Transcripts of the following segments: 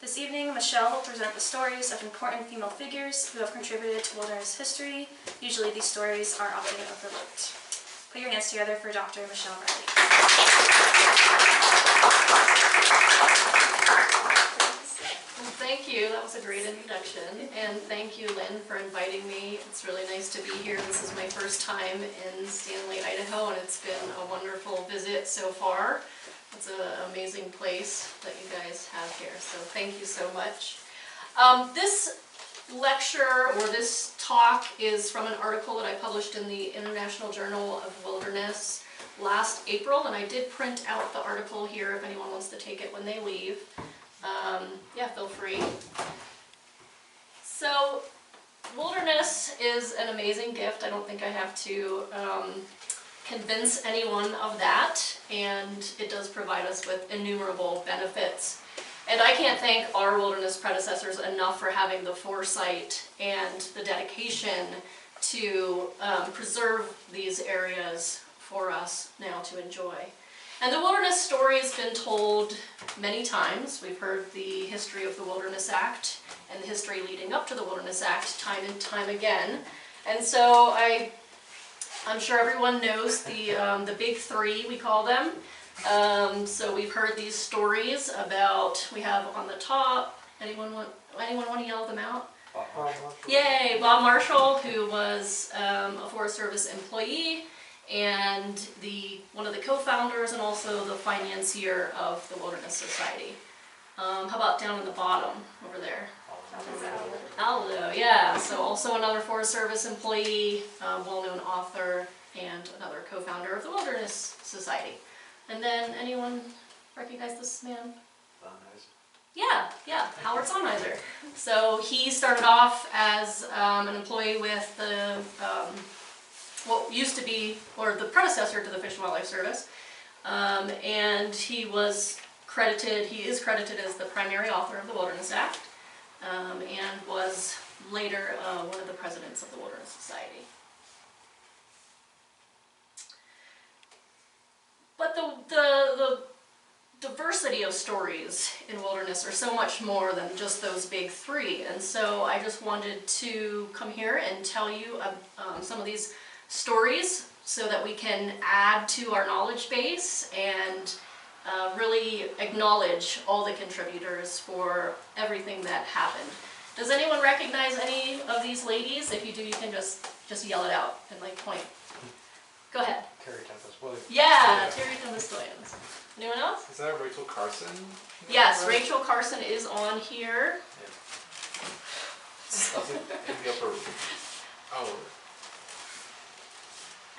This evening, Michelle will present the stories of important female figures who have contributed to wilderness history. Usually these stories are often overlooked. Put your hands together for Dr. Michelle Reilly. Well, thank you. That was a great introduction. And thank you, Lynn, for inviting me. It's really nice to be here. This is my first time in Stanley, Idaho, and it's been a wonderful visit so far. It's an amazing place that you guys have here, so thank you so much. This lecture, or this talk, is from an article that I published in the International Journal of Wilderness last April, and I did print out the article here if anyone wants to take it when they leave. Yeah, feel free. So, wilderness is an amazing gift. I don't think I have to convince anyone of that, and it does provide us with innumerable benefits. And I can't thank our wilderness predecessors enough for having the foresight and the dedication to preserve these areas for us now to enjoy. And the wilderness story has been told many times. We've heard the history of the Wilderness Act and the history leading up to the Wilderness Act time and time again. And so I'm sure everyone knows the big three, we call them. So we've heard these stories about, we have on the top, anyone want to yell them out? Bob Marshall. Yay, Bob Marshall, who was a Forest Service employee and one of the co-founders and also the financier of the Wilderness Society. How about down in the bottom over there? Aldo, yeah, so also another Forest Service employee, well-known author, and another co-founder of the Wilderness Society. And then, anyone recognize this man? Yeah, Howard Zanhiser. So he started off as an employee with the, what used to be, or the predecessor to the Fish and Wildlife Service, and he is credited as the primary author of the Wilderness Act. And was later one of the presidents of the Wilderness Society. But the diversity of stories in wilderness are so much more than just those big three, and so I just wanted to come here and tell you some of these stories so that we can add to our knowledge base and really acknowledge all the contributors for everything that happened. Does anyone recognize any of these ladies? If you do, you can just yell it out and point. Go ahead. Terry Tempest Williams. Yeah, Terry Tempest Williams. Anyone else? Is that Rachel Carson? Yes, Rachel Carson is on here. In the upper. Oh.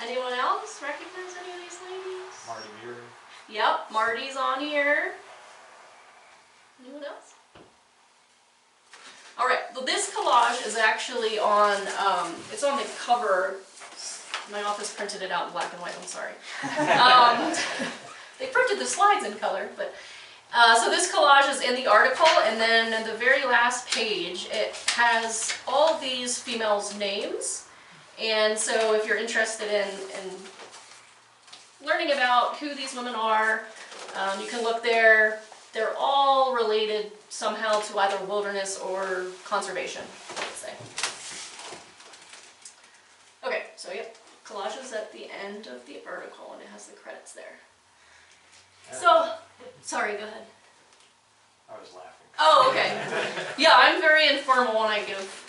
Anyone else recognize any of these ladies? Marty Muir. Yep, Marty's on here. Anyone else? All right, well, this collage is actually on, it's on the cover. My office printed it out in black and white, I'm sorry. They printed the slides in color, but, so this collage is in the article, and then in the very last page, it has all these females' names. And so if you're interested in learning about who these women are, you can look there. They're all related somehow to either wilderness or conservation, let's say. Okay, so yep, collage is at the end of the article and it has the credits there. So, sorry, go ahead. I was laughing. Oh, okay. Yeah, I'm very informal when I give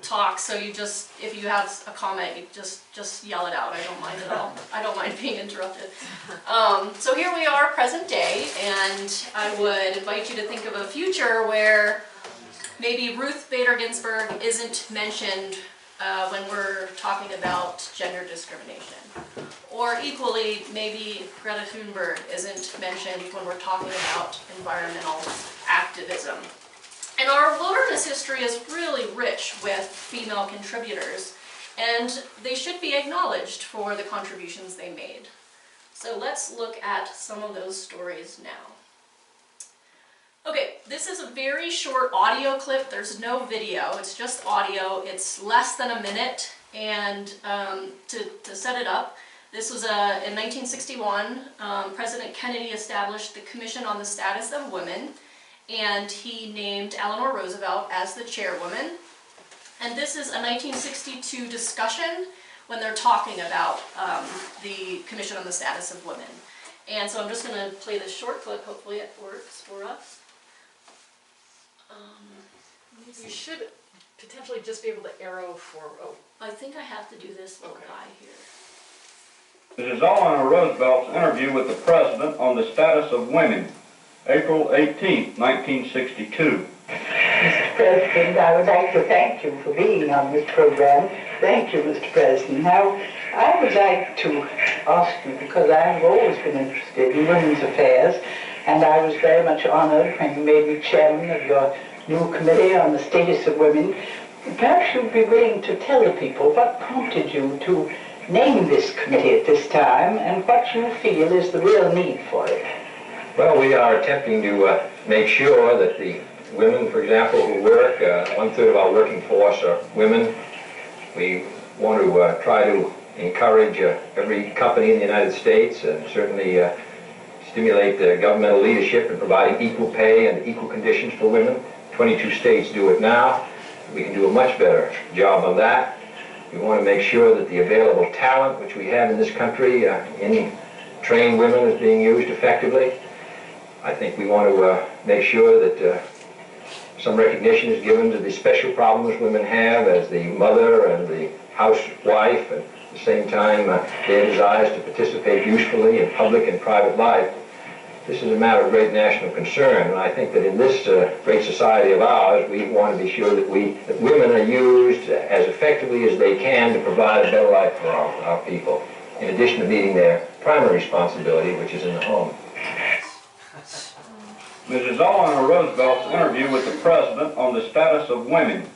talk, so if you have a comment, you just yell it out. I don't mind at all. I don't mind being interrupted. So here we are, present day, and I would invite you to think of a future where maybe Ruth Bader Ginsburg isn't mentioned when we're talking about gender discrimination. Or equally, maybe Greta Thunberg isn't mentioned when we're talking about environmental activism. And our wilderness history is really rich with female contributors, and they should be acknowledged for the contributions they made. So let's look at some of those stories now. Okay, this is a very short audio clip. There's no video, it's just audio. It's less than a minute, and to set it up, this was in 1961, President Kennedy established the Commission on the Status of Women. and he named Eleanor Roosevelt as the chairwoman. And this is a 1962 discussion when they're talking about the Commission on the Status of Women. And so I'm just going to play this short clip. Hopefully it works for us. You should potentially just be able to arrow for, I think I have to do this little guy here. It is Eleanor Roosevelt's interview with the President on the status of women, April 18, 1962. Mr. President, I would like to thank you for being on this program. Thank you, Mr. President. Now, I would like to ask you, because I have always been interested in women's affairs, and I was very much honored when you made me chairman of your new committee on the status of women. Perhaps you'd be willing to tell the people what prompted you to name this committee at this time, and what you feel is the real need for it. Well, we are attempting to make sure that the women, for example, who work, 1/3 of our working force are women. We want to try to encourage every company in the United States and certainly stimulate governmental leadership in providing equal pay and equal conditions for women. 22 states do it now. We can do a much better job on that. We want to make sure that the available talent which we have in this country in trained women is being used effectively. I think we want to make sure that some recognition is given to the special problems women have as the mother and the housewife, and at the same time their desires to participate usefully in public and private life. This is a matter of great national concern, and I think that in this great society of ours, we want to be sure that women are used as effectively as they can to provide a better life for our people, in addition to meeting their primary responsibility, which is in the home. Mrs. Eleanor Roosevelt's interview with the President on the status of women.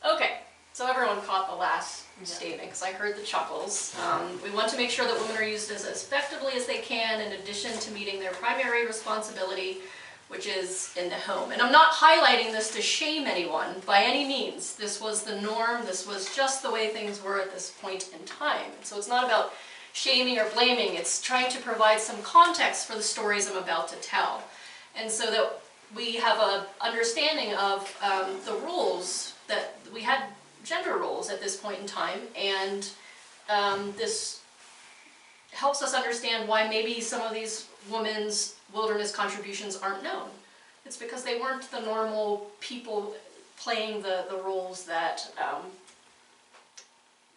Okay, so everyone caught the last statement because I heard the chuckles. We want to make sure that women are used as effectively as they can in addition to meeting their primary responsibility, which is in the home. And I'm not highlighting this to shame anyone by any means. This was the norm. This was just the way things were at this point in time. And so it's not about shaming or blaming. It's trying to provide some context for the stories I'm about to tell. And so that we have an understanding of the rules that we had, gender roles at this point in time, and this helps us understand why maybe some of these women's wilderness contributions aren't known. It's because they weren't the normal people playing the roles that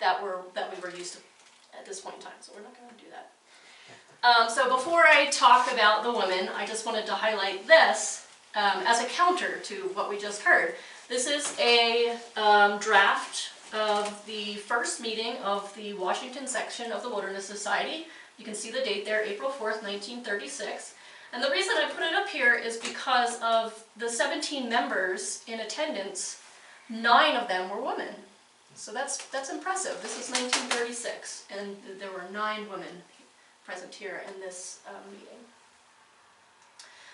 we were used to at this point in time, so we're not going to do that. So before I talk about the women, I just wanted to highlight this as a counter to what we just heard. This is a draft of the first meeting of the Washington section of the Wilderness Society. You can see the date there, April 4th, 1936. And the reason I put it up here is because of the 17 members in attendance, 9 of them were women. So that's impressive. This is 1936, and there were 9 women present here in this meeting.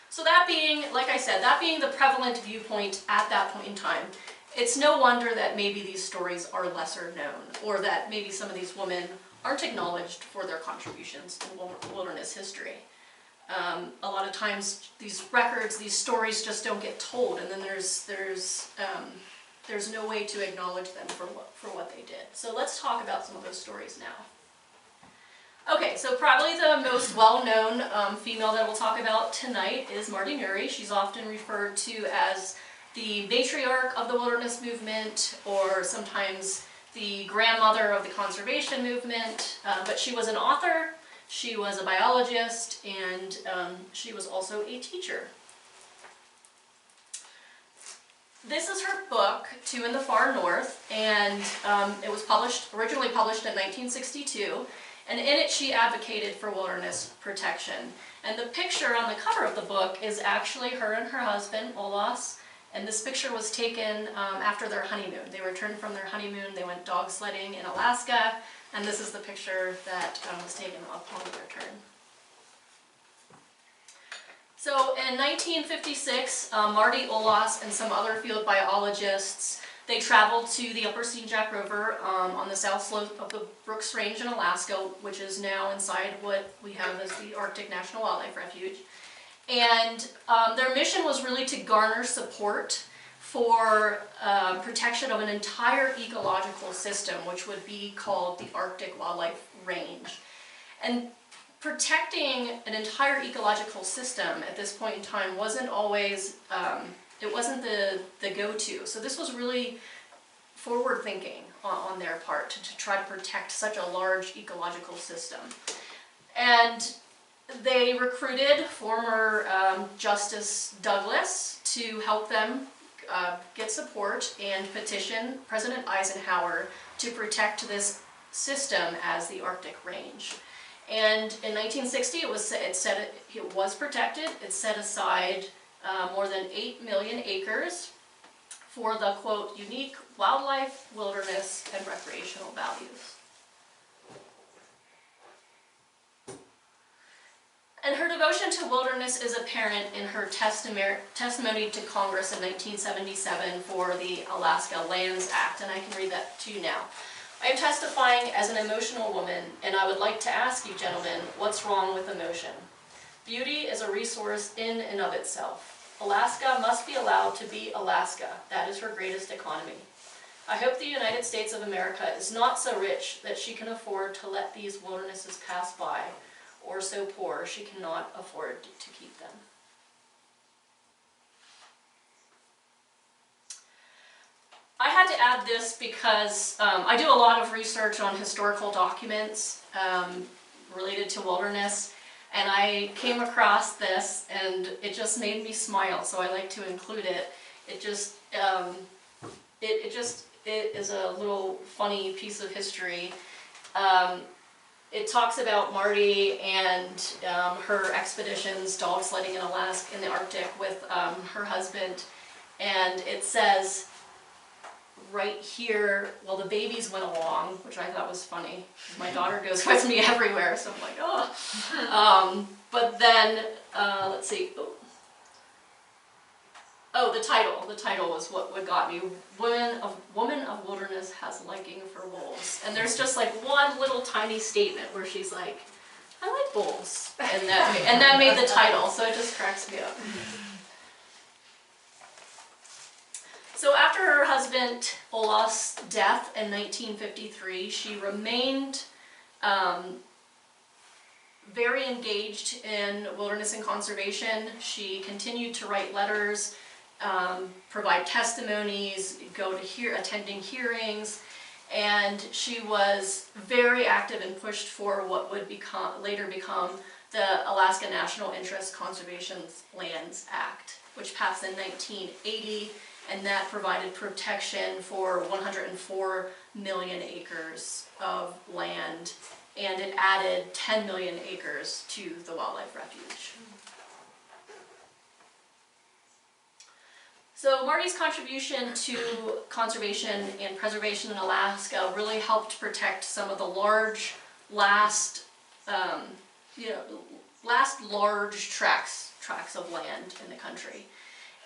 So that being, like I said, that being the prevalent viewpoint at that point in time, it's no wonder that maybe these stories are lesser known, or that maybe some of these women aren't acknowledged for their contributions in wilderness history. A lot of times these records, these stories just don't get told, and then there's no way to acknowledge them for what they did. So let's talk about some of those stories now. Okay, so probably the most well-known female that we'll talk about tonight is Marty Nuri. She's often referred to as the matriarch of the wilderness movement, or sometimes the grandmother of the conservation movement, but she was an author, she was a biologist, and she was also a teacher. This is her book, Two in the Far North, and it was originally published in 1962. And in it, she advocated for wilderness protection. And the picture on the cover of the book is actually her and her husband, Olaus. And this picture was taken after their honeymoon. They returned from their honeymoon, they went dog sledding in Alaska, and this is the picture that was taken upon their return. So in 1956, Marty Olaus and some other field biologists, they traveled to the upper Senjac River on the south slope of the Brooks Range in Alaska, which is now inside what we have as the Arctic National Wildlife Refuge. And their mission was really to garner support for protection of an entire ecological system, which would be called the Arctic Wildlife Range. And protecting an entire ecological system at this point in time wasn't always, it wasn't the go-to. So this was really forward thinking on their part to try to protect such a large ecological system. And they recruited former Justice Douglas to help them get support and petition President Eisenhower to protect this system as the Arctic Range. And in 1960, it was protected. It set aside more than 8 million acres for the, quote, unique wildlife, wilderness, and recreational values. And her devotion to wilderness is apparent in her testimony to Congress in 1977 for the Alaska Lands Act, and I can read that to you now. I am testifying as an emotional woman, and I would like to ask you, gentlemen, what's wrong with emotion? Beauty is a resource in and of itself. Alaska must be allowed to be Alaska. That is her greatest economy. I hope the United States of America is not so rich that she can afford to let these wildernesses pass by, or so poor she cannot afford to keep them. I had to add this because I do a lot of research on historical documents related to wilderness, and I came across this and it just made me smile, so I like to include it. It is a little funny piece of history. It talks about Marty and her expeditions, dog sledding in Alaska, in the Arctic with her husband, and it says right here, well, the babies went along, which I thought was funny. My daughter goes with me everywhere, so I'm like, oh. But then, let's see. Oh, the title was what got me. Woman of Wilderness has liking for wolves. And there's just like one little tiny statement where she's like, I like wolves. And that made the title, so it just cracks me up. So after her husband Olaf's death in 1953, she remained very engaged in wilderness and conservation. She continued to write letters, provide testimonies, attending hearings, and she was very active and pushed for what would later become the Alaska National Interest Conservation Lands Act, which passed in 1980, and that provided protection for 104 million acres of land, and it added 10 million acres to the wildlife refuge. So Marty's contribution to conservation and preservation in Alaska really helped protect some of the last large tracts of land in the country.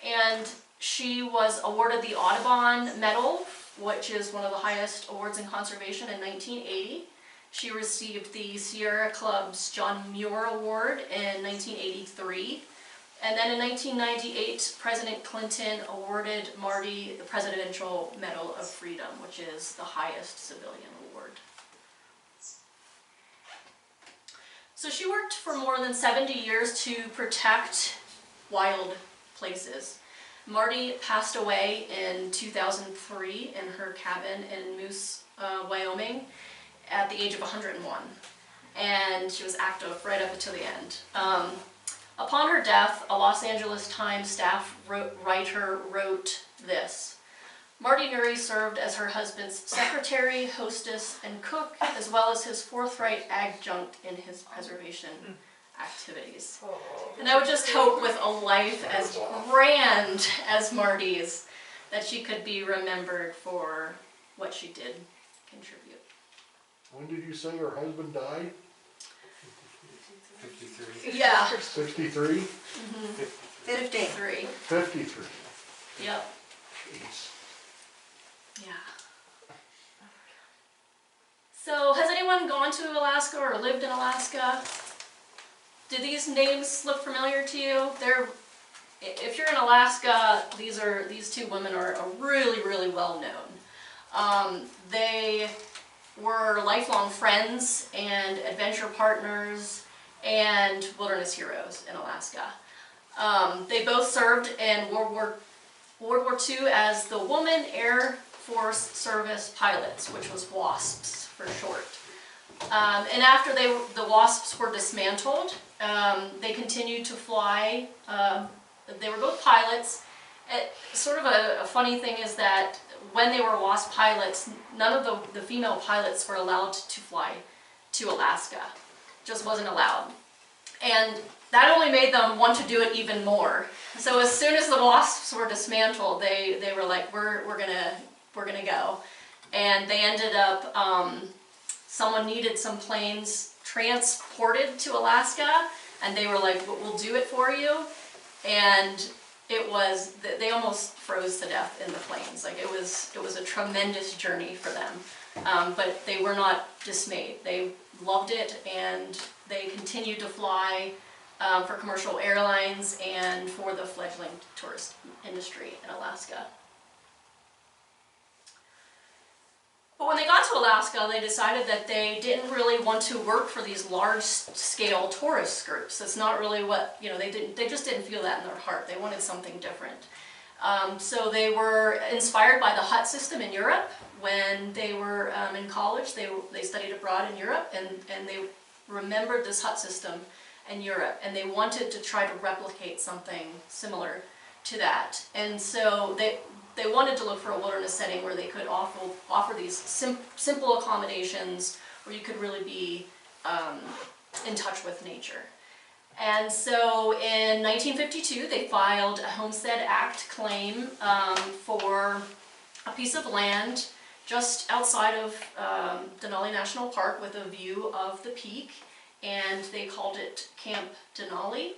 And she was awarded the Audubon Medal, which is one of the highest awards in conservation, in 1980. She received the Sierra Club's John Muir Award in 1983. And then in 1998, President Clinton awarded Marty the Presidential Medal of Freedom, which is the highest civilian award. So she worked for more than 70 years to protect wild places. Marty passed away in 2003 in her cabin in Moose, Wyoming, at the age of 101. And she was active right up until the end. Upon her death, a Los Angeles Times staff writer wrote this: Marty Nury served as her husband's secretary, hostess, and cook, as well as his forthright adjunct in his preservation activities. And I would just hope with a life as grand as Marty's that she could be remembered for what she did contribute. When did you say her husband died? 53. Yeah. 63? 53. 53. Yep. Jeez. Yeah. So, has anyone gone to Alaska or lived in Alaska? do these names look familiar to you? If you're in Alaska, these two women are really, really well known. They were lifelong friends and adventure partners and wilderness heroes in Alaska. They both served in World War II as the Woman Air Force Service Pilots, which was WASPs for short. And after the WASPs were dismantled, they continued to fly. They were both pilots. Sort of a funny thing is that when they were WASP pilots, none of the female pilots were allowed to fly to Alaska. Just wasn't allowed. And that only made them want to do it even more. So as soon as the WASPs were dismantled, they were like, we're gonna go. And they ended up, someone needed some planes transported to Alaska, and they were like, we'll do it for you. And they almost froze to death in the planes. Like it was a tremendous journey for them. But they were not dismayed. They loved it, and they continued to fly for commercial airlines and for the fledgling tourist industry in Alaska. But when they got to Alaska, they decided that they didn't really want to work for these large-scale tourist groups. That's not really what, they just didn't feel that in their heart. They wanted something different. So they were inspired by the hut system in Europe. When they were in college, they studied abroad in Europe, and they remembered this hut system in Europe, and they wanted to try to replicate something similar to that. And so they wanted to look for a wilderness setting where they could offer these simple accommodations where you could really be in touch with nature. And so in 1952, they filed a Homestead Act claim for a piece of land just outside of Denali National Park with a view of the peak, and they called it Camp Denali.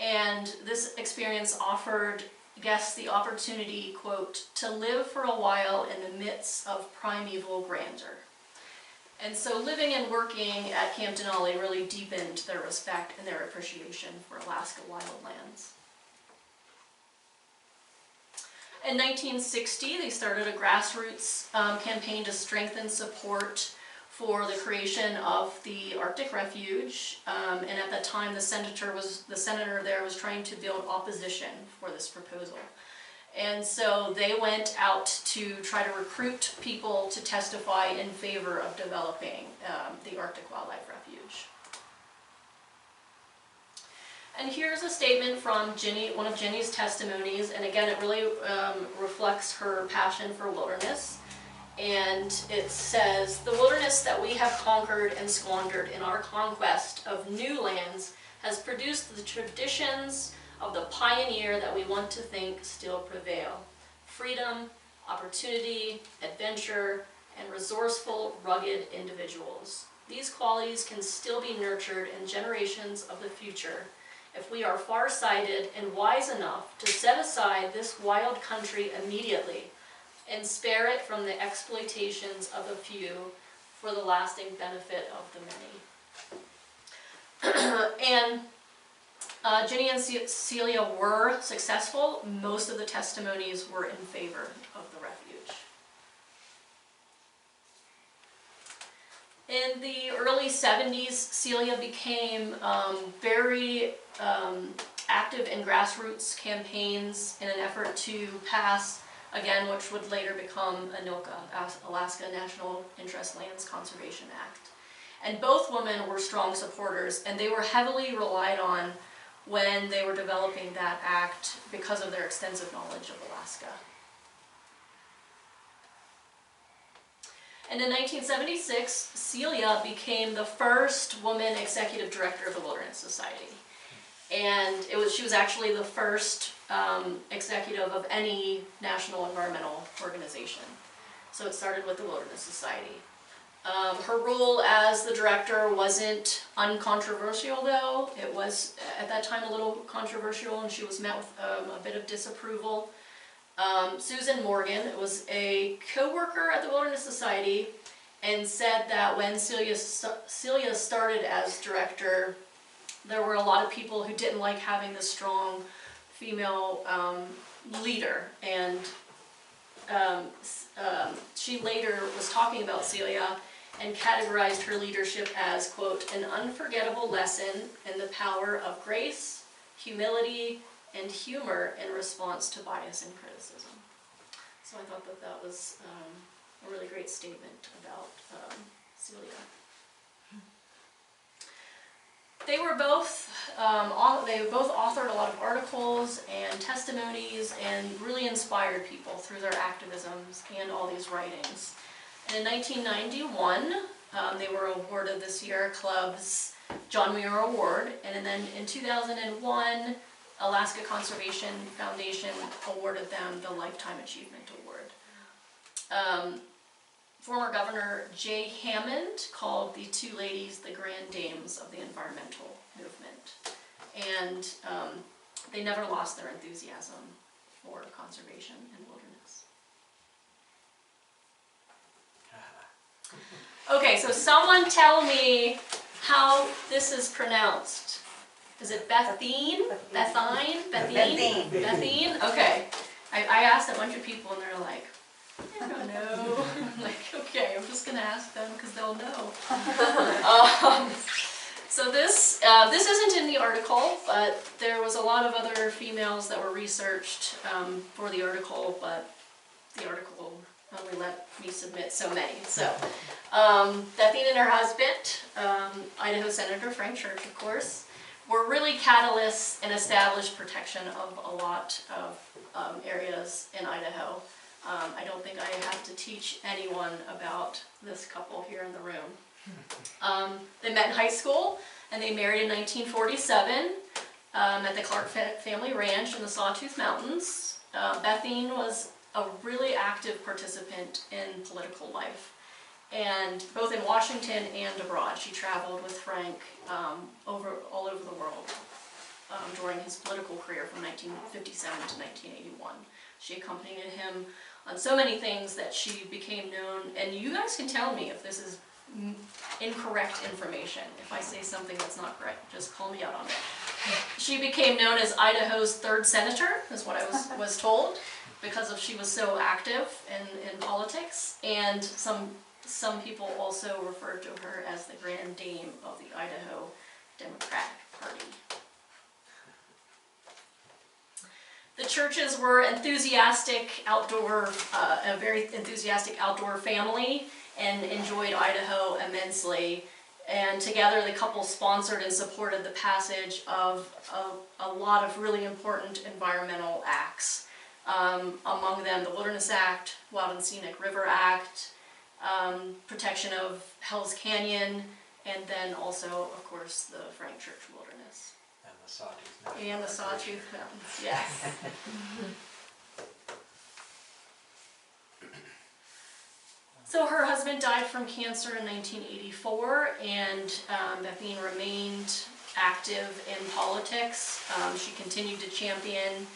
And this experience offered guests the opportunity, quote, to live for a while in the midst of primeval grandeur. And so living and working at Camp Denali really deepened their respect and their appreciation for Alaska wildlands. In 1960, they started a grassroots campaign to strengthen support for the creation of the Arctic Refuge, and at that time the senator there was trying to build opposition for this proposal. And so they went out to try to recruit people to testify in favor of developing the Arctic Wildlife Refuge. And here's a statement from Ginny, one of Ginny's testimonies, and again it really reflects her passion for wilderness. And it says, "The wilderness that we have conquered and squandered in our conquest of new lands has produced the traditions of the pioneer that we want to think still prevail. Freedom, opportunity, adventure, and resourceful, rugged individuals. These qualities can still be nurtured in generations of the future if we are far-sighted and wise enough to set aside this wild country immediately and spare it from the exploitations of a few for the lasting benefit of the many." And Ginny and Celia were successful. Most of the testimonies were in favor of the refuge. In the early 70s, Celia became very active in grassroots campaigns in an effort to pass, again, which would later become ANILCA, Alaska National Interest Lands Conservation Act. And both women were strong supporters, and they were heavily relied on when they were developing that act because of their extensive knowledge of Alaska. And in 1976, Celia became the first woman executive director of the Wilderness Society. And she was actually the first executive of any national environmental organization. So it started with the Wilderness Society. Her role as the director wasn't uncontroversial, though. It was, at that time, a little controversial, and she was met with a bit of disapproval. Susan Morgan was a co-worker at the Wilderness Society and said that when Celia started as director, there were a lot of people who didn't like having this strong female leader, and she later was talking about Celia and categorized her leadership as, quote, an unforgettable lesson in the power of grace, humility, and humor in response to bias and criticism. So I thought that that was a really great statement about Celia. They were both authored a lot of articles and testimonies and really inspired people through their activisms and all these writings. And in 1991, they were awarded the Sierra Club's John Muir Award, and then in 2001, Alaska Conservation Foundation awarded them the Lifetime Achievement Award. Former Governor Jay Hammond called the two ladies the grand dames of the environmental movement. And they never lost their enthusiasm for conservation and wilderness. Okay, so someone tell me how this is pronounced. Is it Bethine? Bethine? Bethine? Bethine? Okay. I asked a bunch of people and they're like, I don't know. I'm like, okay, I'm just gonna ask them because they'll know. So this isn't in the article, but there was a lot of other females that were researched for the article, but the article only let me submit so many. So Bethine and her husband, Idaho Senator Frank Church, of course, were really catalysts in established protection of a lot of areas in Idaho. I don't think I have to teach anyone about this couple here in the room. They met in high school and they married in 1947 at the Clark family ranch in the Sawtooth Mountains. Bethine was a really active participant in political life, and both in Washington and abroad. She traveled with Frank all over the world during his political career from 1957 to 1981. She accompanied him on so many things that she became known, and you guys can tell me if this is incorrect information. If I say something that's not correct, just call me out on it. She became known as Idaho's third senator, is what I was told, because she was so active in politics, and some people also referred to her as the grand dame of the Idaho Democratic Party. The Churches were enthusiastic outdoor, a very enthusiastic outdoor family, and enjoyed Idaho immensely. And together the couple sponsored and supported the passage of a lot of really important environmental acts. Among them the Wilderness Act, Wild and Scenic River Act, protection of Hell's Canyon, and then also, of course, the Frank Church Wilderness. And the Sawtooth Mountains. And the Sawtooth Mountains, yes. So her husband died from cancer in 1984, and Bethine remained active in politics. She continued to champion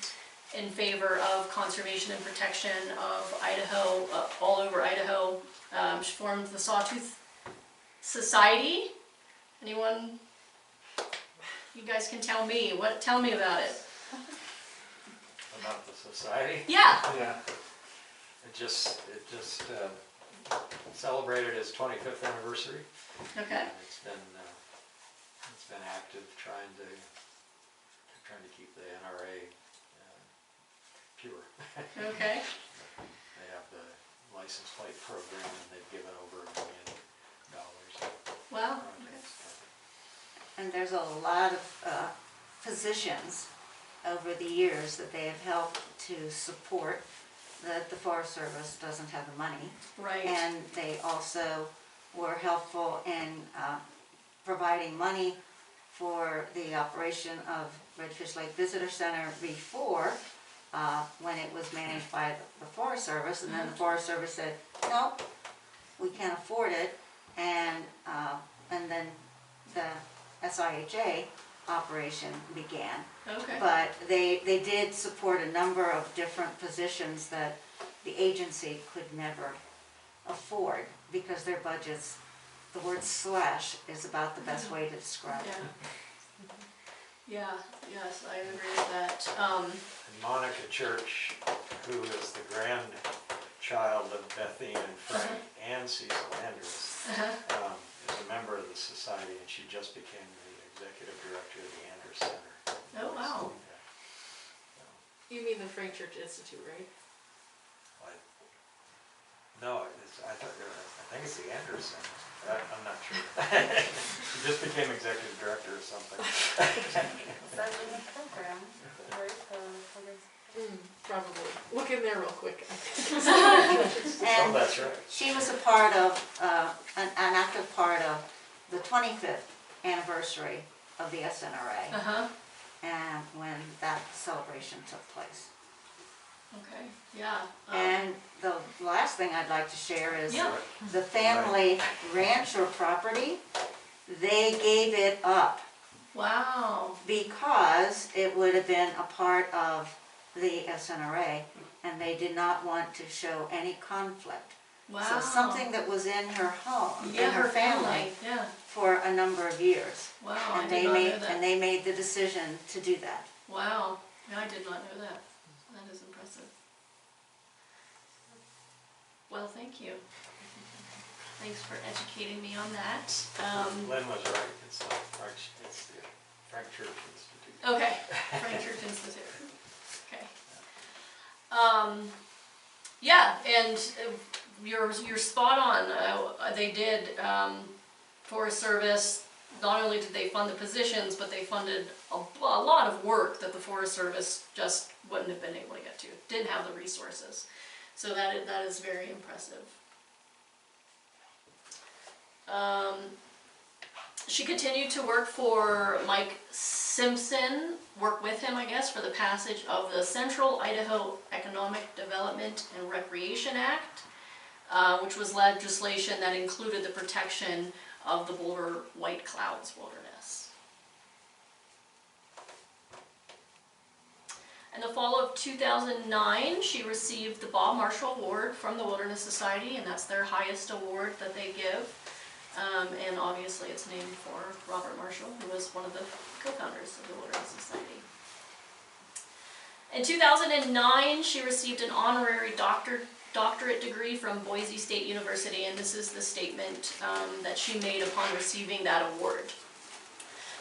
in favor of conservation and protection of Idaho, all over Idaho. She formed the Sawtooth Society. Anyone? You guys can tell me. Tell me about it. About the society? Yeah. Yeah. It just celebrated its 25th anniversary. Okay. And it's been active trying to keep the NRA pure. Okay. They have the license plate program, and they've given over $1 million. Wow. And there's a lot of positions over the years that they have helped to support, that the Forest Service doesn't have the money. Right. And they also were helpful in providing money for the operation of Redfish Lake Visitor Center before, when it was managed by the Forest Service, and then the Forest Service said, no, we can't afford it, and then the SIHA operation began. Okay. But they did support a number of different positions that the agency could never afford because their budgets, the word slash is about the best way to describe it. Yeah, yes, I agree with that. And Monica Church, who is the grandchild of Bethine and Frank and Cecil Andrews, is a member of the society, and she just became the executive director of the Andrews Center. Oh, wow. Yeah. You mean the Frank Church Institute, right? No, I think it's the Andrews Center. I'm not sure. She just became executive director or something. Probably. Look in there real quick. And that's right. she was a part of, an active part of the 25th anniversary of the SNRA, and when that celebration took place. Okay, yeah. And the last thing I'd like to share is Yeah. the family ranch or property, they gave it up Wow. because it would have been a part of the SNRA, and they did not want to show any conflict. Wow. So something that was in her home, Yeah, in her family, Yeah. for a number of years. Wow, I And did they not made, know that. and they made the decision to do that. Wow. Yeah, I did not know that. That is impressive. Well, thank you. Thanks for educating me on that. Lynn was right. It's not Frank. It's the Frank Church Institute. Okay, Frank Church Institute. Okay. Yeah, and you're spot on. They did Forest Service. Not only did they fund the positions, but they funded a lot of work that the Forest Service just wouldn't have been able to get to. Didn't have the resources. So that is very impressive. She continued to work for Mike Simpson, work with him, I guess, for the passage of the Central Idaho Economic Development and Recreation Act, which was legislation that included the protection of the Boulder White Clouds Wilderness. In the fall of 2009, she received the Bob Marshall Award from the Wilderness Society, and that's their highest award that they give. And obviously it's named for Robert Marshall, who was one of the co-founders of the Wilderness Society. In 2009, she received an honorary doctorate degree from Boise State University, and this is the statement that she made upon receiving that award.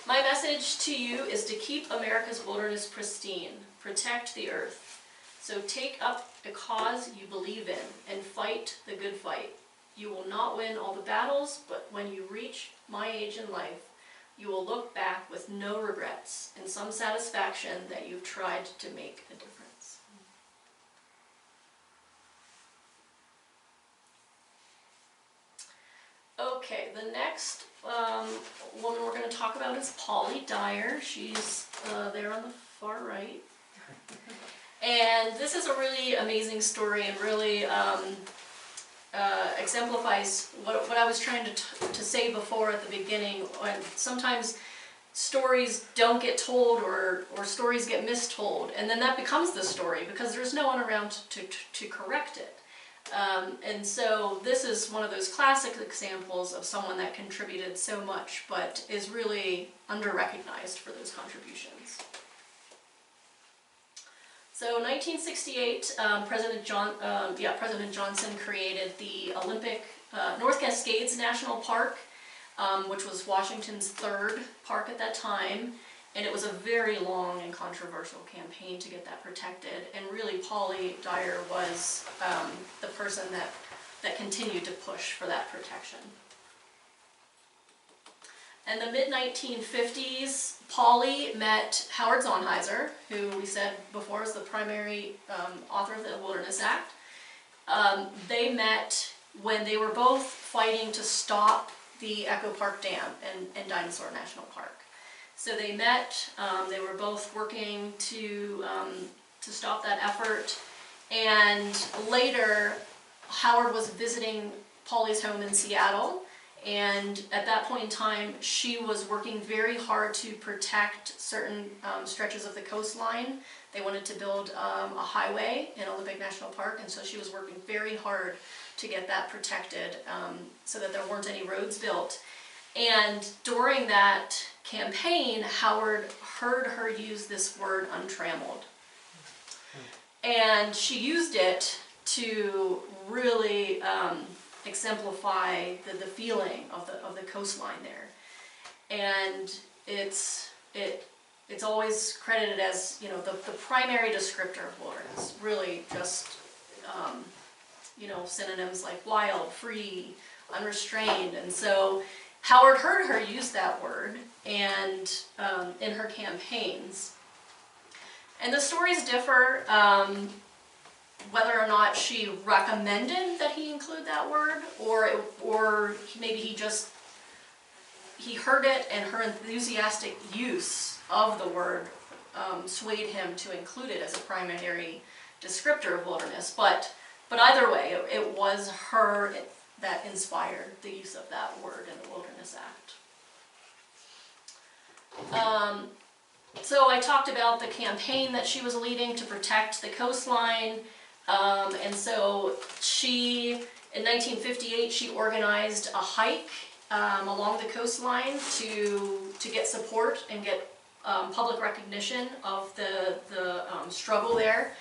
My message to you is to keep America's wilderness pristine, protect the earth. So take up a cause you believe in and fight the good fight. You will not win all the battles, but when you reach my age in life, you will look back with no regrets and some satisfaction that you've tried to make a difference. Okay, the next woman we're going to talk about is Polly Dyer. She's there on the far right. And this is a really amazing story and really exemplifies what I was trying to say before at the beginning. When sometimes stories don't get told or stories get mistold, and then that becomes the story because there's no one around to correct it. And so this is one of those classic examples of someone that contributed so much but is really under-recognized for those contributions. So 1968, President Johnson created the Olympic North Cascades National Park, which was Washington's third park at that time, and it was a very long and controversial campaign to get that protected. And really, Polly Dyer was the person that continued to push for that protection. In the mid-1950s, Polly met Howard Zanhiser, who we said before is the primary author of the Wilderness Act. They met when they were both fighting to stop the Echo Park Dam in Dinosaur National Park. So they met, they were both working to stop that effort, and later Howard was visiting Polly's home in Seattle. And at that point in time, she was working very hard to protect certain stretches of the coastline. They wanted to build a highway in Olympic National Park, and so she was working very hard to get that protected so that there weren't any roads built. And during that campaign, Howard heard her use this word untrammeled. And she used it to really exemplify the feeling of the coastline there. And it's always credited as, you know, the primary descriptor of wilderness. Really just, you know, synonyms like wild, free, unrestrained. And so Howard heard her use that word and in her campaigns. And the stories differ whether or not she recommended that he include that word, or maybe he heard it and her enthusiastic use of the word swayed him to include it as a primary descriptor of wilderness. But either way, it was her that inspired the use of that word in the Wilderness Act. So I talked about the campaign that she was leading to protect the coastline. And so in 1958, she organized a hike along the coastline to get support and get public recognition of the struggle there.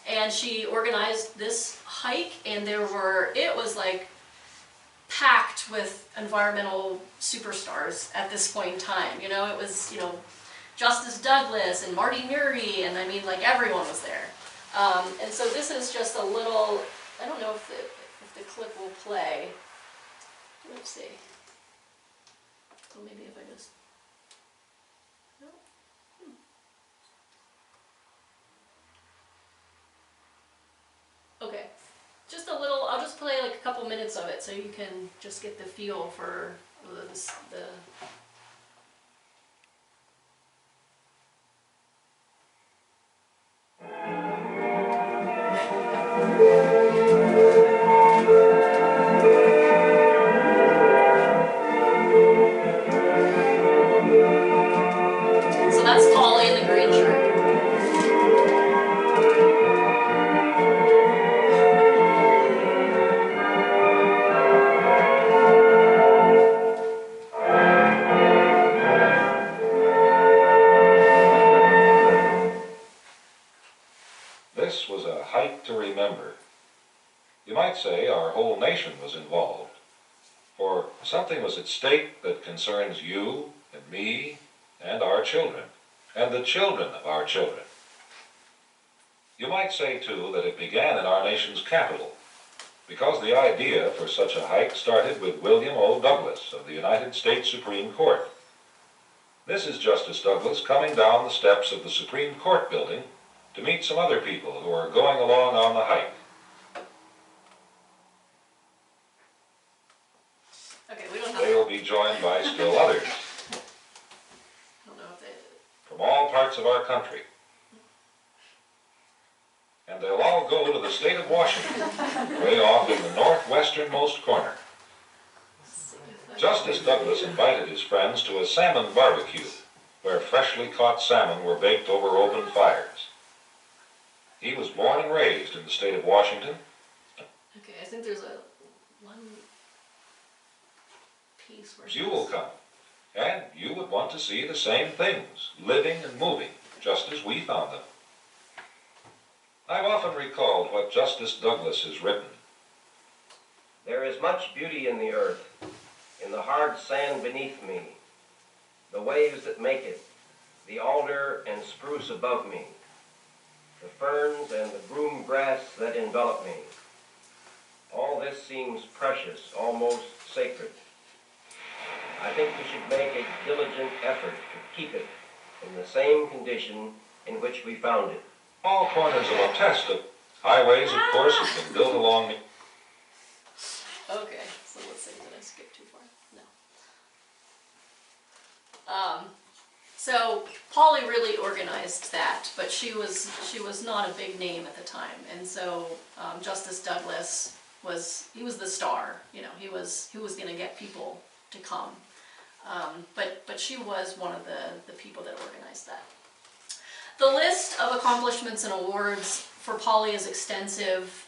And she organized this hike, and it was like packed with environmental superstars at this point in time. You know, it was, you know, Justice Douglas and Marty Murray, and I mean, like, everyone was there. And so this is just a little, I don't know if the clip will play. Let's see. So maybe if I just, no. Okay, just a little, I'll just play like a couple minutes of it so you can just get the feel for the So that's Polly in the green shirt. This was a hike to remember. You might say our whole nation was involved, for something was at stake that concerns you and me and our children, and the children of our children. You might say, too, that it began in our nation's capital, because the idea for such a hike started with William O. Douglas of the United States Supreme Court. This is Justice Douglas coming down the steps of the Supreme Court building to meet some other people who are going along on the hike. Okay, we don't have. They will be joined by still others I don't know if they. from all parts of our country. And they'll all go to the state of Washington, way off in the northwesternmost corner. Justice Douglas invited his friends to a salmon barbecue, where freshly caught salmon were baked over open fires. He was born and raised in the state of Washington. Okay, I think there's one piece where You will come, and you would want to see the same things, living and moving, just as we found them. I've often recalled what Justice Douglas has written. There is much beauty in the earth, in the hard sand beneath me, the waves that make it, the alder and spruce above me, the ferns and the broom grass that envelop me. All this seems precious, almost sacred. I think we should make a diligent effort to keep it in the same condition in which we found it. All corners will attest that highways, of course, have been built along the... Okay, so let's see, did I skip too far? No. So Polly really organized that, but she was not a big name at the time, and so Justice Douglas was the star. You know, he was going to get people to come, but she was one of the people that organized that. The list of accomplishments and awards for Polly is extensive,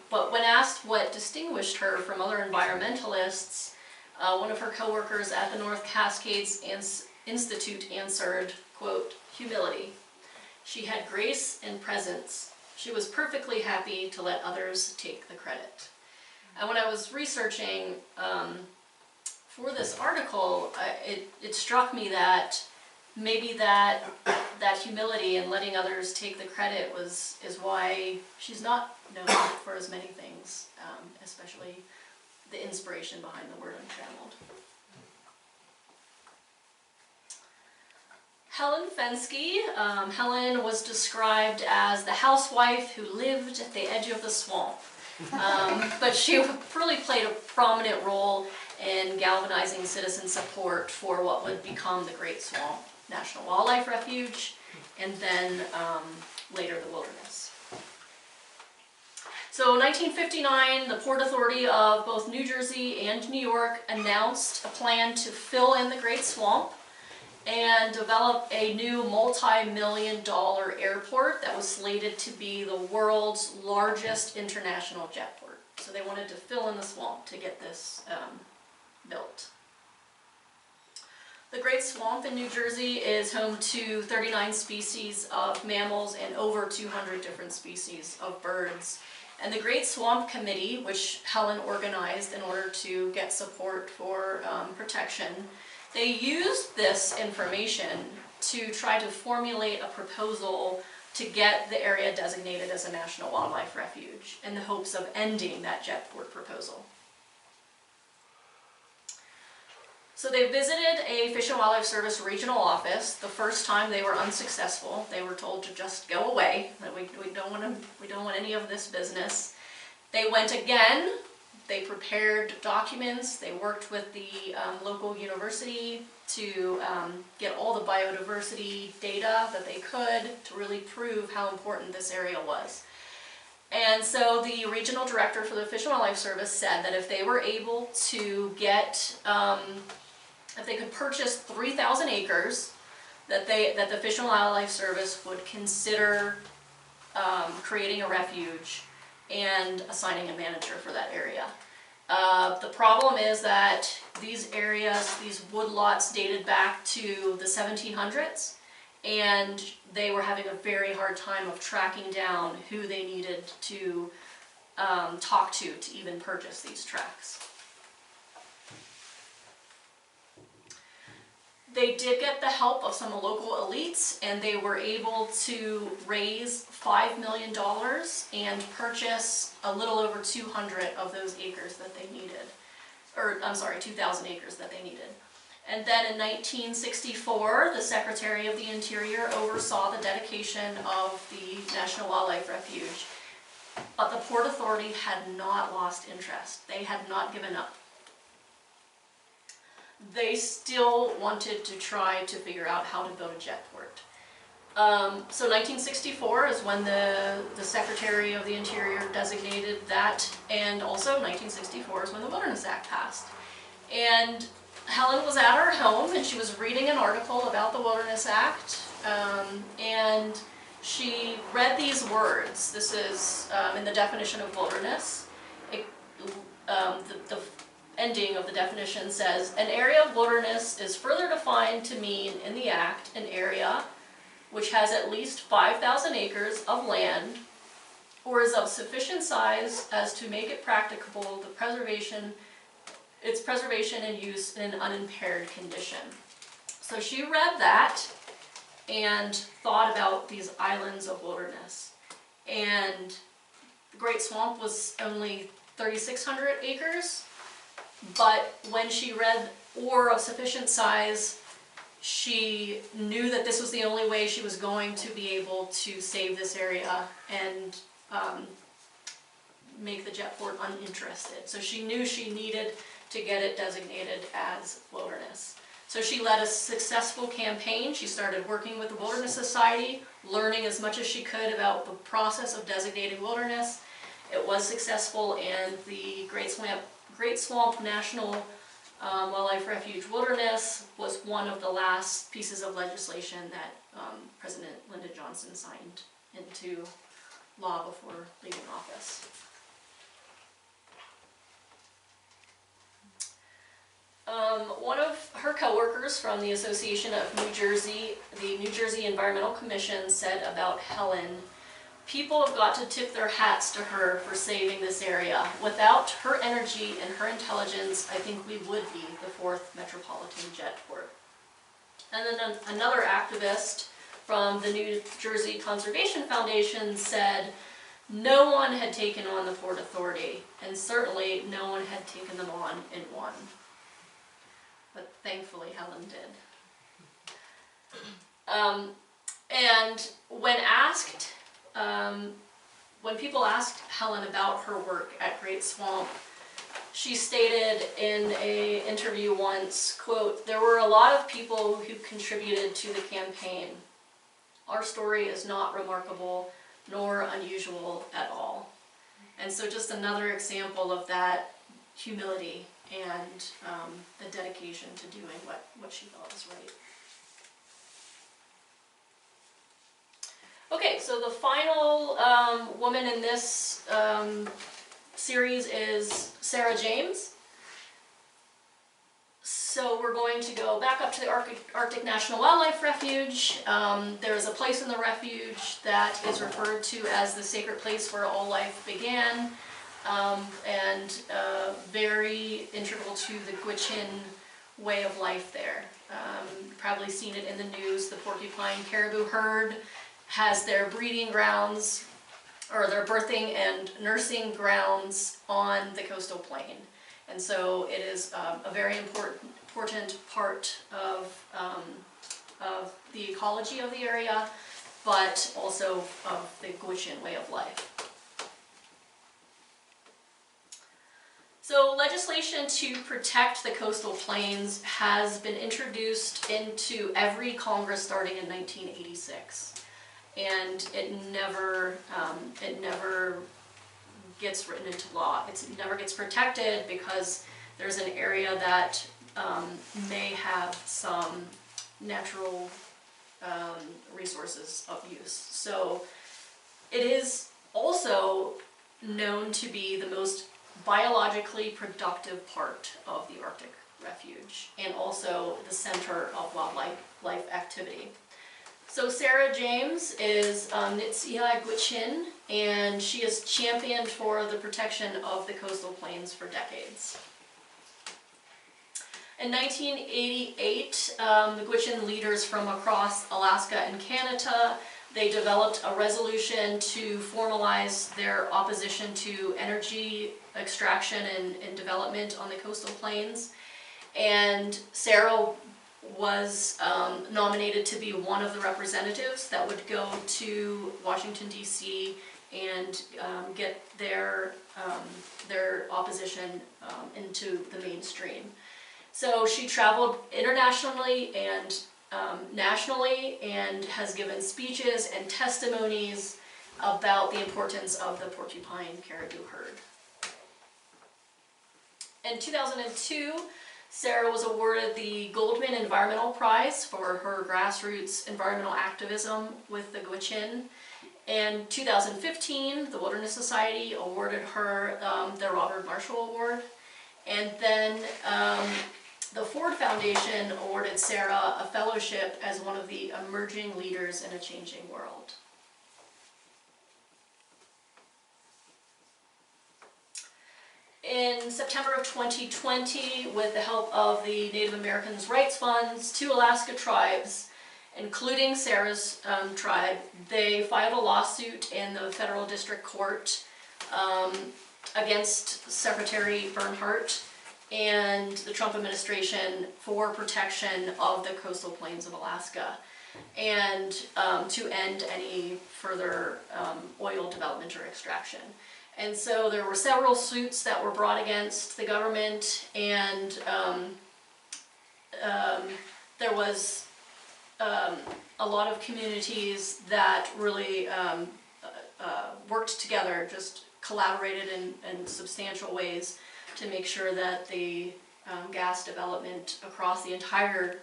but when asked what distinguished her from other environmentalists, one of her coworkers at the North Cascades Institute answered, quote, "Humility. She had grace and presence. She was perfectly happy to let others take the credit." And when I was researching for this article, it struck me that maybe that humility and letting others take the credit is why she's not known for as many things, especially the inspiration behind the word untrammeled. Helen Fensky. Helen was described as the housewife who lived at the edge of the swamp. But she really played a prominent role in galvanizing citizen support for what would become the Great Swamp National Wildlife Refuge, and then later the wilderness. So in 1959, the Port Authority of both New Jersey and New York announced a plan to fill in the Great Swamp and develop a new multi-million-dollar airport that was slated to be the world's largest international jetport. So they wanted to fill in the swamp to get this built. The Great Swamp in New Jersey is home to 39 species of mammals and over 200 different species of birds. And the Great Swamp Committee, which Helen organized in order to get support for protection, they used this information to try to formulate a proposal to get the area designated as a National Wildlife Refuge in the hopes of ending that jetport proposal. So they visited a Fish and Wildlife Service regional office. The first time they were unsuccessful. They were told to just go away, that we don't want any of this business. They went again. They prepared documents. They worked with the local university to get all the biodiversity data that they could to really prove how important this area was. And so the regional director for the Fish and Wildlife Service said that if they were able to get, if they could purchase 3,000 acres, that the Fish and Wildlife Service would consider creating a refuge and assigning a manager for that area. The problem is that these areas, these woodlots dated back to the 1700s, and they were having a very hard time of tracking down who they needed to talk to even purchase these tracts. They did get the help of some local elites, and they were able to raise $5 million and purchase a little over 200 of those acres that they needed. Or, I'm sorry, 2,000 acres that they needed. And then in 1964, the Secretary of the Interior oversaw the dedication of the National Wildlife Refuge. But the Port Authority had not lost interest. They had not given up. They still wanted to try to figure out how to build a jetport. So 1964 is when the Secretary of the Interior designated that, and also 1964 is when the Wilderness Act passed. And Helen was at her home and she was reading an article about the Wilderness Act, and she read these words. This is in the definition of wilderness. The ending of the definition says, an area of wilderness is further defined to mean in the Act an area which has at least 5,000 acres of land or is of sufficient size as to make it practicable its preservation and use in an unimpaired condition. So she read that and thought about these islands of wilderness. And the Great Swamp was only 3,600 acres. But when she read or of sufficient size, she knew that this was the only way she was going to be able to save this area and make the jetport uninterested. So she knew she needed to get it designated as wilderness. So she led a successful campaign. She started working with the Wilderness Society, learning as much as she could about the process of designating wilderness. It was successful, and the Great Swamp National Wildlife Refuge Wilderness was one of the last pieces of legislation that President Lyndon Johnson signed into law before leaving office. One of her coworkers from the Association of New Jersey, the New Jersey Environmental Commission, said about Helen, "People have got to tip their hats to her for saving this area. Without her energy and her intelligence, I think we would be the 4th metropolitan jet port." And then another activist from the New Jersey Conservation Foundation said, "No one had taken on the Port Authority, and certainly no one had taken them on in one." But thankfully Helen did. And when people asked Helen about her work at Great Swamp, she stated in an interview once, quote, "There were a lot of people who contributed to the campaign. Our story is not remarkable nor unusual at all." And so just another example of that humility and the dedication to doing what she felt was right. Okay, so the final woman in this series is Sarah James. So we're going to go back up to the Arctic National Wildlife Refuge. There's a place in the refuge that is referred to as the sacred place where all life began, and very integral to the Gwich'in way of life there. You've probably seen it in the news. The porcupine caribou herd has their breeding grounds, or their birthing and nursing grounds, on the coastal plain. And so it is a very important part of the ecology of the area, but also of the Gwich'in way of life. So legislation to protect the coastal plains has been introduced into every Congress starting in 1986. And it never gets written into law. It never gets protected because there's an area that may have some natural resources of use. So it is also known to be the most biologically productive part of the Arctic Refuge, and also the center of wildlife activity. So Sarah James is Nitsiyai Gwich'in, and she has championed for the protection of the coastal plains for decades. In 1988, the Gwich'in leaders from across Alaska and Canada, they developed a resolution to formalize their opposition to energy extraction and development on the coastal plains. And Sarah was nominated to be one of the representatives that would go to Washington, D.C. and get their opposition into the mainstream. So she traveled internationally and nationally, and has given speeches and testimonies about the importance of the porcupine caribou herd. In 2002, Sarah was awarded the Goldman Environmental Prize for her grassroots environmental activism with the Gwich'in. In 2015, the Wilderness Society awarded her the Robert Marshall Award. And then the Ford Foundation awarded Sarah a fellowship as one of the emerging leaders in a changing world. In September of 2020, with the help of the Native Americans' Rights Funds, 2 Alaska tribes, including Sarah's tribe, they filed a lawsuit in the federal district court against Secretary Bernhardt and the Trump administration for protection of the coastal plains of Alaska, and to end any further oil development or extraction. And so there were several suits that were brought against the government, and there was a lot of communities that really worked together, just collaborated in substantial ways to make sure that the gas development across the entire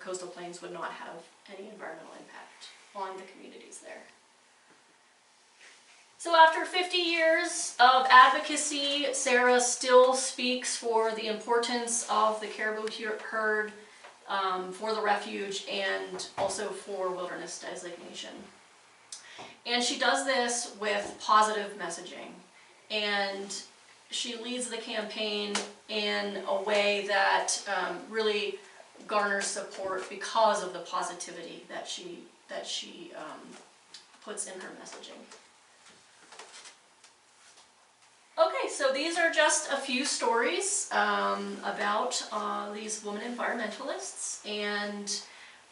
coastal plains would not have any environmental impact on the communities there. So after 50 years of advocacy, Sarah still speaks for the importance of the caribou herd, for the refuge, and also for wilderness designation. And she does this with positive messaging. And she leads the campaign in a way that really garners support because of the positivity that she puts in her messaging. Okay, so these are just a few stories about these women environmentalists, and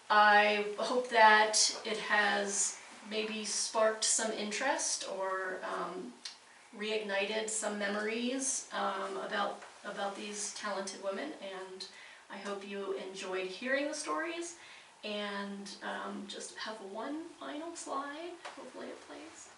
I hope that it has maybe sparked some interest or reignited some memories about these talented women, and I hope you enjoyed hearing the stories. And just have one final slide. Hopefully it plays.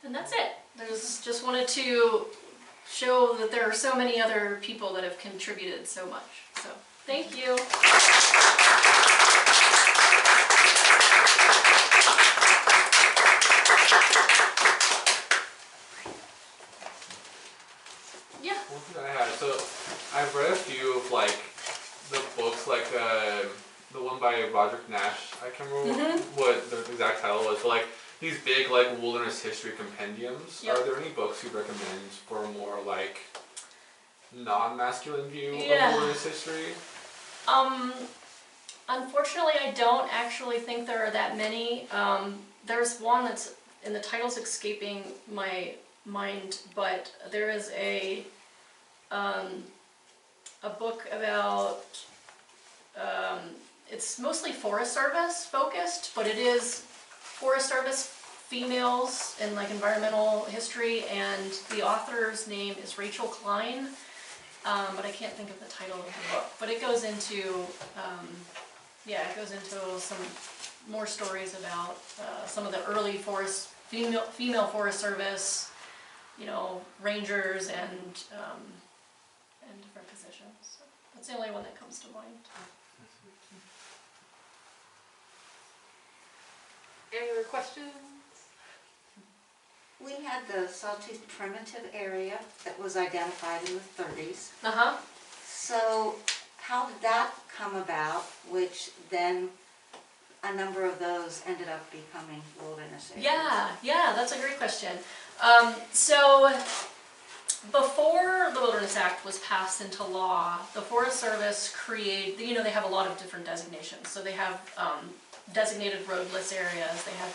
And that's it. Just wanted to show that there are so many other people that have contributed so much. So, thank you. Yeah. One thing I had, so I've read a few of like the books, like the one by Roderick Nash. I can't remember what the exact title was, but like these big like wilderness history compendiums. Yep. Are there any books you'd recommend for a more like non-masculine view of wilderness history? Unfortunately, I don't actually think there are that many. There's one that's, and the title's escaping my mind, but there is a book about, it's mostly Forest Service focused, but it is Forest Service females in like environmental history, and the author's name is Rachel Klein, but I can't think of the title of the book. But it goes into, it goes into some more stories about some of the early female Forest Service, rangers and different positions. So that's the only one that comes to mind. Any other questions? We had the Sawtooth primitive area that was identified in the 30s. Uh-huh. So how did that come about, which then a number of those ended up becoming wilderness areas? Yeah, that's a great question. So before the Wilderness Act was passed into law, the Forest Service created, they have a lot of different designations. So they have designated roadless areas, they have,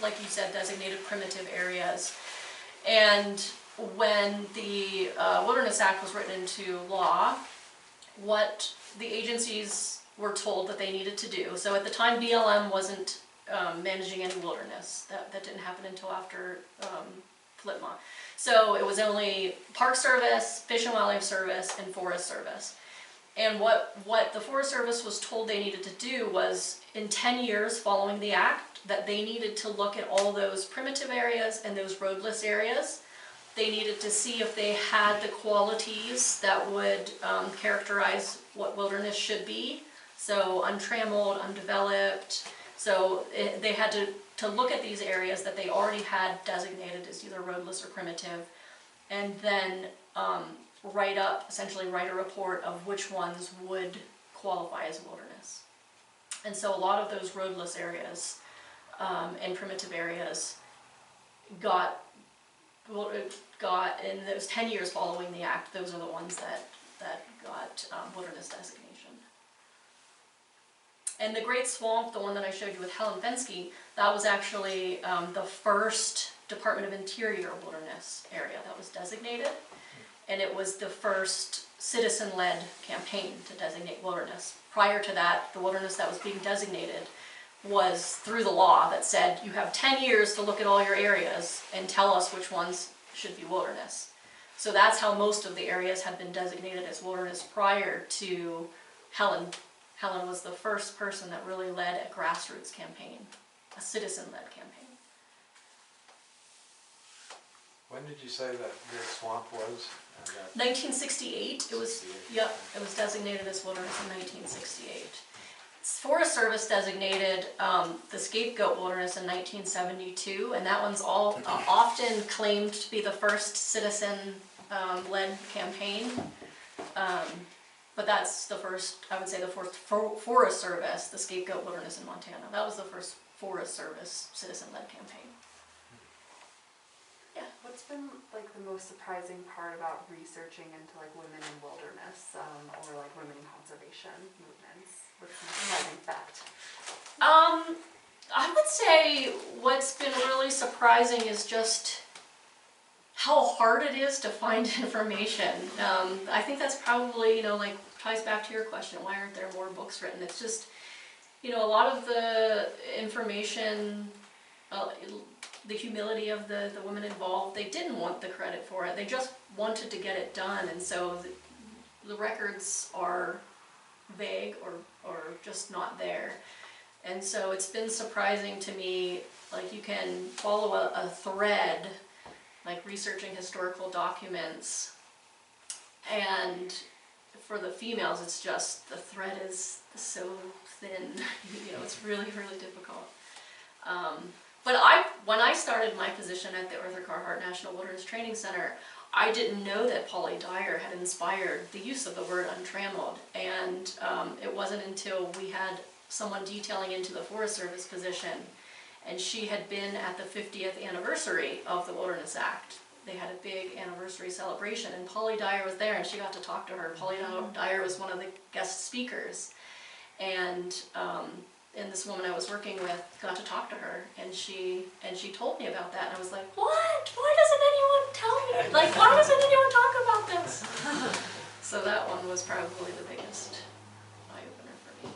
like you said, designated primitive areas. And when the Wilderness Act was written into law, what the agencies were told that they needed to do, so at the time BLM wasn't managing any wilderness, that didn't happen until after FLTMA. So it was only Park Service, Fish and Wildlife Service, and Forest Service. And what the Forest Service was told they needed to do was, in 10 years following the act, that they needed to look at all those primitive areas and those roadless areas. They needed to see if they had the qualities that would characterize what wilderness should be. So untrammeled, undeveloped. So they had to look at these areas that they already had designated as either roadless or primitive, and then essentially write a report of which ones would qualify as wilderness. And so a lot of those roadless areas and primitive areas got in those 10 years following the act, those are the ones that got wilderness designation. And the Great Swamp, the one that I showed you with Helen Fensky, that was actually the first Department of Interior wilderness area that was designated. And it was the first citizen-led campaign to designate wilderness. Prior to that, the wilderness that was being designated was through the law that said you have 10 years to look at all your areas and tell us which ones should be wilderness. So that's how most of the areas had been designated as wilderness prior to Helen Helen was the first person that really led a grassroots campaign, a citizen-led campaign. When did you say that Great Swamp was? 1968, it was, yep, it was designated as wilderness in 1968. Forest Service designated the Scapegoat Wilderness in 1972, and that one's often claimed to be the first citizen-led campaign. But that's the first, I would say, the first Forest Service, the Scapegoat Wilderness in Montana. That was the first Forest Service citizen-led campaign. Yeah. What's been like the most surprising part about researching into like women in wilderness or like women in conservation movements? What's the surprising fact? I would say what's been really surprising is just how hard it is to find information. I think that's probably, like ties back to your question, why aren't there more books written? It's just, a lot of the information, the humility of the women involved, they didn't want the credit for it. They just wanted to get it done, and so the records are vague or just not there. And so it's been surprising to me, like you can follow a thread, like researching historical documents, and for the females it's just, the thread is so thin, it's really, really difficult. But when I started my position at the Arthur Carhart National Wilderness Training Center, I didn't know that Polly Dyer had inspired the use of the word untrammeled, and it wasn't until we had someone detailing into the Forest Service position, and she had been at the 50th anniversary of the Wilderness Act. They had a big anniversary celebration, and Polly Dyer was there, and she got to talk to her. Polly Dyer was one of the guest speakers, and this woman I was working with got to talk to her, and she told me about that, and I was like, what? Why doesn't anyone tell me? Like, why doesn't anyone talk about this? So that one was probably the biggest eye-opener for me.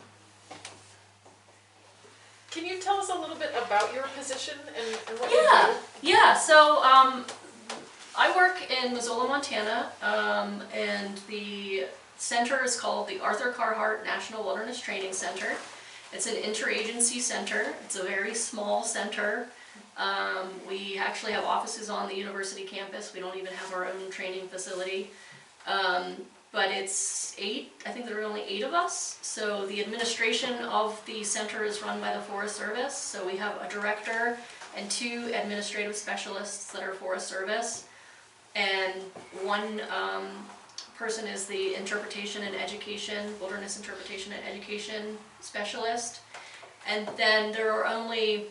Can you tell us a little bit about your position and what you do? Yeah, so I work in Missoula, Montana, and the center is called the Arthur Carhart National Wilderness Training Center. It's an interagency center. It's a very small center. We actually have offices on the university campus. We don't even have our own training facility. But it's I think there are only 8 of us. So the administration of the center is run by the Forest Service. So we have a director and 2 administrative specialists that are Forest Service. And one person is the interpretation and education, wilderness interpretation and education specialist. And then there's only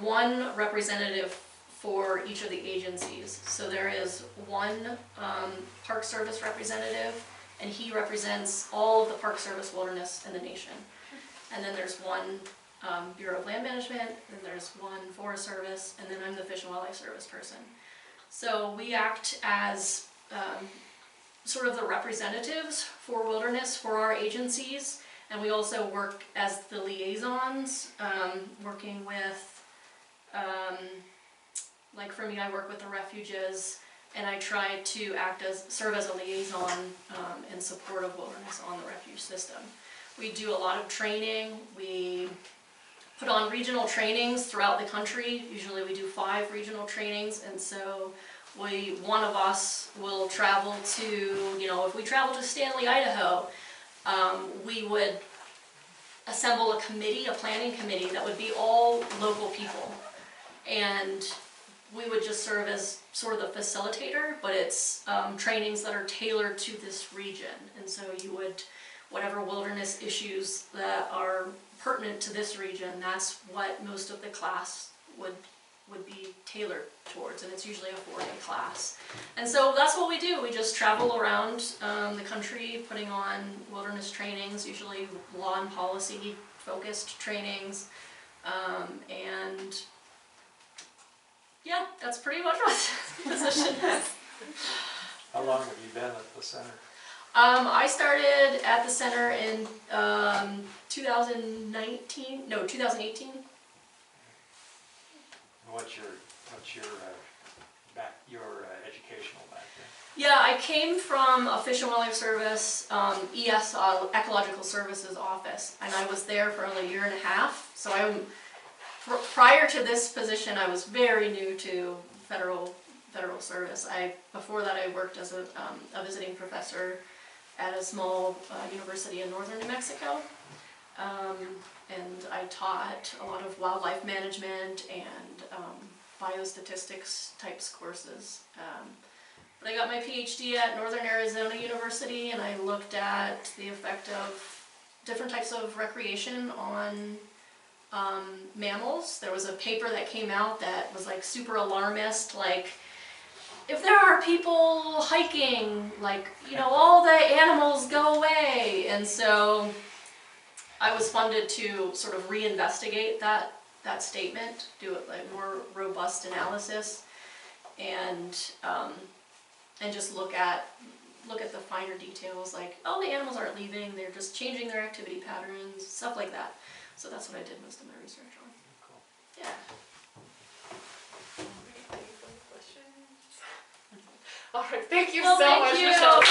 one representative for each of the agencies. So there is one Park Service representative, and he represents all of the Park Service wilderness in the nation. And then there's one Bureau of Land Management, and there's one Forest Service, and then I'm the Fish and Wildlife Service person. So we act as sort of the representatives for wilderness for our agencies, and we also work as the liaisons, working with, like for me, I work with the refuges, and I try to serve as a liaison in support of wilderness on the refuge system. We do a lot of training. We put on regional trainings throughout the country. Usually we do 5 regional trainings, and so one of us will travel to, if we travel to Stanley, Idaho, we would assemble a committee, a planning committee that would be all local people. And we would just serve as sort of the facilitator, but it's trainings that are tailored to this region. And so whatever wilderness issues that are pertinent to this region, that's what most of the class would be tailored towards, and it's usually a 4-day class. And so that's what we do. We just travel around the country putting on wilderness trainings, usually law and policy focused trainings, and yeah, that's pretty much what the position is. How long have you been at the center? I started at the center in 2018. What's your educational background? Yeah, I came from a Fish and Wildlife Service, ES, Ecological Services Office, and I was there for only a year and a half. So prior to this position, I was very new to federal service. Before that, I worked as a visiting professor at a small university in northern New Mexico. And I taught a lot of wildlife management and biostatistics types courses. But I got my PhD at Northern Arizona University, and I looked at the effect of different types of recreation on mammals. There was a paper that came out that was like super alarmist, like, if there are people hiking, like, you know, all the animals go away. And so I was funded to sort of reinvestigate that statement, do a like more robust analysis, and just look at the finer details, like, oh, the animals aren't leaving, they're just changing their activity patterns, stuff like that. So that's what I did most of my research on. Cool. Yeah. All right, thank you Well, so thank much, you. Michelle.